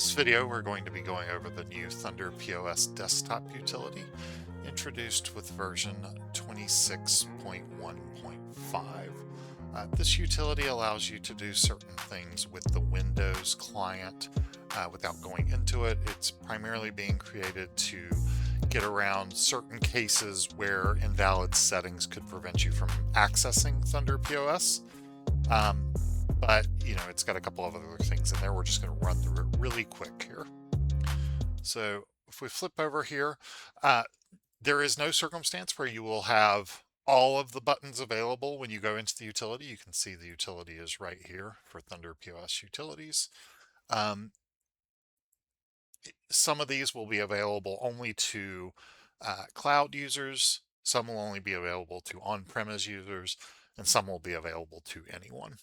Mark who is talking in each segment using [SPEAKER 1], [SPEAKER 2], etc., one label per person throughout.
[SPEAKER 1] this video, we're going to be going over the new ThunderPOS desktop utility introduced with version 26.1.5. This utility allows you to do certain things with the Windows client without going into it. It's primarily being created to get around certain cases where invalid settings could prevent you from accessing ThunderPOS. Um, but it's got a couple of other things in there. We're just going to run through it really quick here. So if we flip over here, uh, there is no circumstance where you will have all of the buttons available when you go into the utility. You can see the utility is right here for ThunderPOS Utilities. Some of these will be available only to cloud users. Some will only be available to on-premise users, and some will be available to anyone.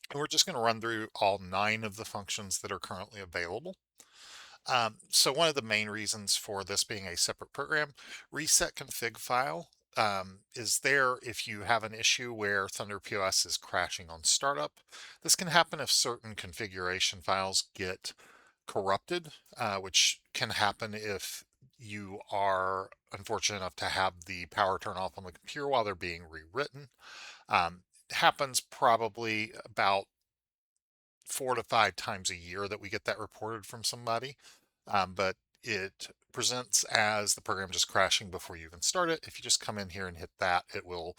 [SPEAKER 1] And we're just going to run through all 9 of the functions that are currently available. So one of the main reasons for this being a separate program, reset config file is there if you have an issue where ThunderPOS is crashing on startup. This can happen if certain configuration files get corrupted, which can happen if you are unfortunate enough to have the power turn off on the computer while they're being rewritten. Happens probably about 4 to 5 times a year that we get that reported from somebody, but it presents as the program just crashing before you even start it. If you just come in here and hit that, it will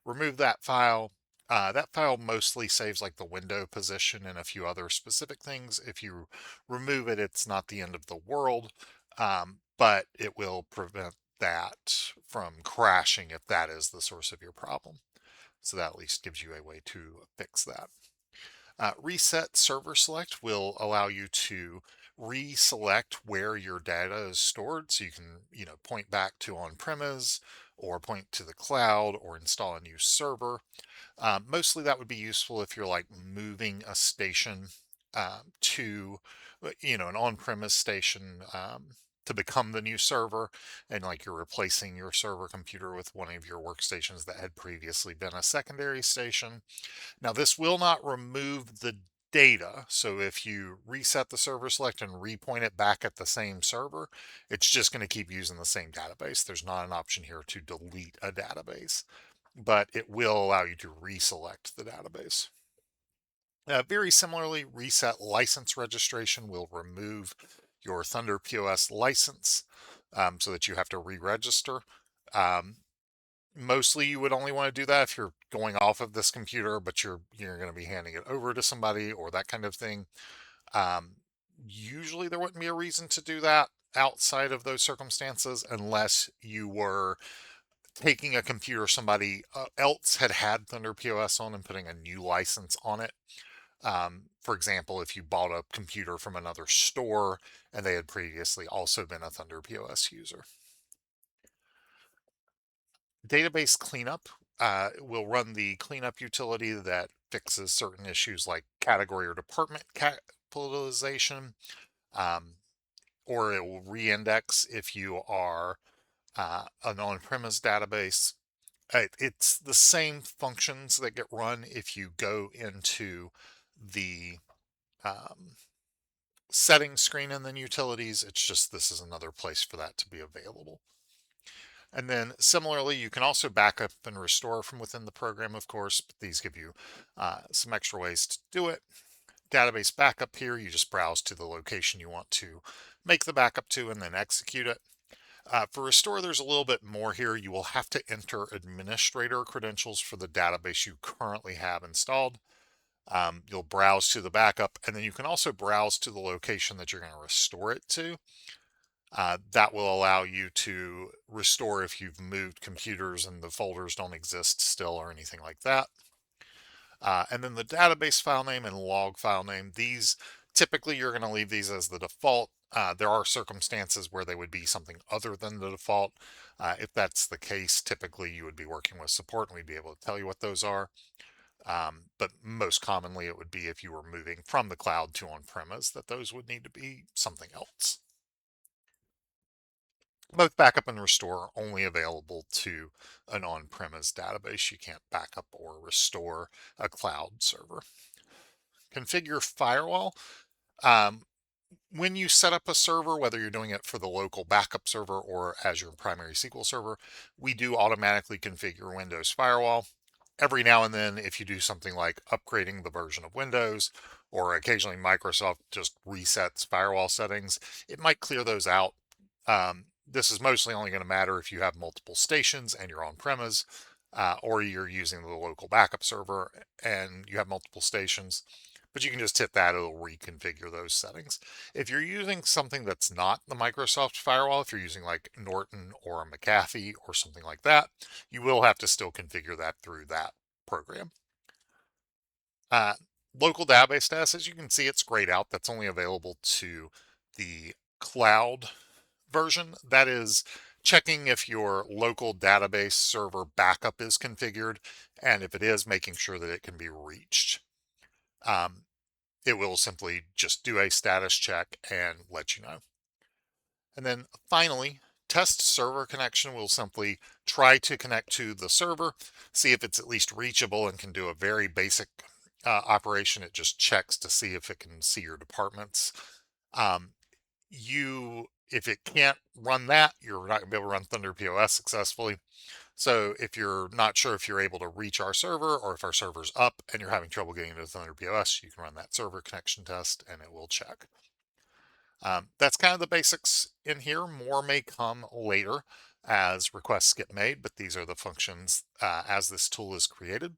[SPEAKER 1] remove that file. That file mostly saves like the window position and a few other specific things. If you remove it, it's not the end of the world, but it will prevent that from crashing if that is the source of your problem. So that at least gives you a way to fix that. Reset server select will allow you to reselect where your data is stored. So you can, point back to on-premise or point to the cloud or install a new server. Mostly that would be useful if you're like moving a station to, an on-premise station to become the new server, and like you're replacing your server computer with one of your workstations that had previously been a secondary station. Now, this will not remove the data. So if you reset the server select and repoint it back at the same server, it's just going to keep using the same database. There's not an option here to delete a database, but it will allow you to reselect the database. Very similarly, reset license registration will remove your ThunderPOS license so that you have to re-register. Mostly you would only want to do that if you're going off of this computer, but you're going to be handing it over to somebody or that kind of thing. Usually there wouldn't be a reason to do that outside of those circumstances unless you were taking a computer somebody else had ThunderPOS on and putting a new license on it. For example, if you bought a computer from another store and they had previously also been a ThunderPOS user. Database cleanup will run the cleanup utility that fixes certain issues like category or department capitalization, or it will reindex if you are an on-premise database. It's the same functions that get run if you go into the settings screen and then utilities. It's just this is another place for that to be available. And then similarly, you can also back up and restore from within the program, of course, but these give you some extra ways to do it. Database backup here, you just browse to the location you want to make the backup to and then execute it. For restore, there's a little bit more here. You will have to enter administrator credentials for the database you currently have installed. You'll browse to the backup, and then you can also browse to the location that you're going to restore it to. That will allow you to restore if you've moved computers and the folders don't exist still or anything like that. And then the database file name and log file name, these typically you're going to leave these as the default. There are circumstances where they would be something other than the default. If that's the case, typically you would be working with support and we'd be able to tell you what those are. But most commonly it would be if you were moving from the cloud to on-premise that those would need to be something else. Both backup and restore are only available to an on-premise database. You can't backup or restore a cloud server. Configure firewall. When you set up a server, whether you're doing it for the local backup server or as your primary SQL server, we do automatically configure Windows Firewall. Every now and then, if you do something like upgrading the version of Windows, or occasionally Microsoft just resets firewall settings, it might clear those out. This is mostly only going to matter if you have multiple stations and you're on premise, or you're using the local backup server and you have multiple stations. But you can just hit that, it'll reconfigure those settings. If you're using something that's not the Microsoft firewall, if you're using like Norton or a McAfee or something like that, you will have to still configure that through that program. Uh, Local database status, as you can see, it's grayed out. That's only available to the cloud version. That is checking if your local database server backup is configured, and if it is, making sure that it can be reached. It will simply just do a status check and let you know. And then finally, test server connection will simply try to connect to the server, see if it's at least reachable, and can do a very basic operation. It just checks to see if it can see your departments. Um, if it can't run that, you're not going to be able to run ThunderPOS successfully. So if you're not sure if you're able to reach our server or if our server's up and you're having trouble getting into ThunderPOS, you can run that server connection test and it will check. That's kind of the basics in here. More may come later as requests get made, but these are the functions as this tool is created.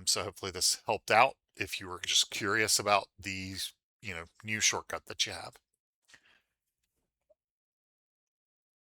[SPEAKER 1] So hopefully this helped out if you were just curious about the new shortcut that you have.